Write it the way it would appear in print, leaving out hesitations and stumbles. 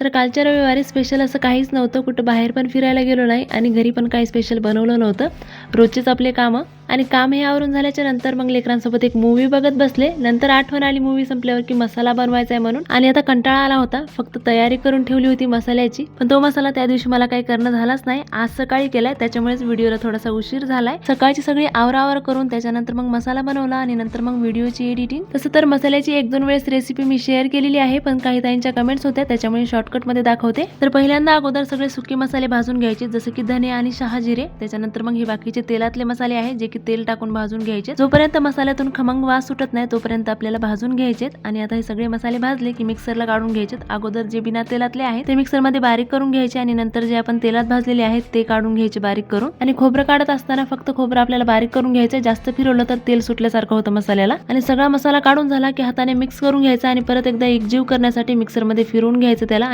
तर कालच्या रविवारी स्पेशल असं काहीच नव्हतं, कुठं बाहेर पण फिरायला गेलो नाही आणि घरी पण काही स्पेशल बनवलं नव्हतं. रोजचेच आपले कामं आणि काम हे आवरून झाल्याच्या नंतर मग लेकरांसोबत एक मूवी बघत बसले. नंतर आठवण आली मूवी संपल्यावर की मसाला बनवायचा आहे म्हणून आणि आता कंटाळा आला होता. फक्त तयारी करून ठेवली होती मसाल्याची, पण तो मसाला त्या दिवशी मला काही करणं झालाच नाही. आज सकाळी केलाय, त्याच्यामुळेच व्हिडिओला थोडासा उशीर झालाय. सकाळची सगळी आवरावर करून त्याच्यानंतर मग मसाला बनवला आणि नंतर मग व्हिडिओची एडिटिंग. तसं तर मसाल्याची 1-2 वेळेस रेसिपी मी शेअर केलेली आहे, पण काही ताईंच्या कमेंट्स होत्या, त्याच्यामुळे शॉर्टकट मध्ये दाखवते. तर पहिल्यांदा अगोदर सगळे सुके मसाले भाजून घ्यायचे, जसे की धने आणि शहाजिरे. त्याच्यानंतर मग हे बाकीचे तेलातले मसाले आहेत, जे की तेल टाकून भाजून घ्यायचे. जोपर्यंत मसाल्यातून खमंग वास सुटत नाही तोपर्यंत आपल्याला भाजून घ्यायचे. आणि आता हे सगळे मसाले भाजले की मिक्सरला काढून घ्यायचे. अगोदर जे बिना तेलातले आहेत ते मिक्सर मध्ये बारीक करून घ्यायचे आणि नंतर जे आपण तेलात भाजलेले आहेत ते काढून घ्यायचे बारीक करून. आणि खोबरं काढत असताना फक्त खोबरं आपल्याला बारीक करून घ्यायचं, जास्त फिरवलं तर तेल सुटल्यासारखं होतं मसाल्याला. आणि सगळा मसाला काढून झाला की हाताने मिक्स करून घ्यायचा आणि परत एकदा एकजीव करण्यासाठी मिक्सर मध्ये फिरवून घ्यायचं त्याला.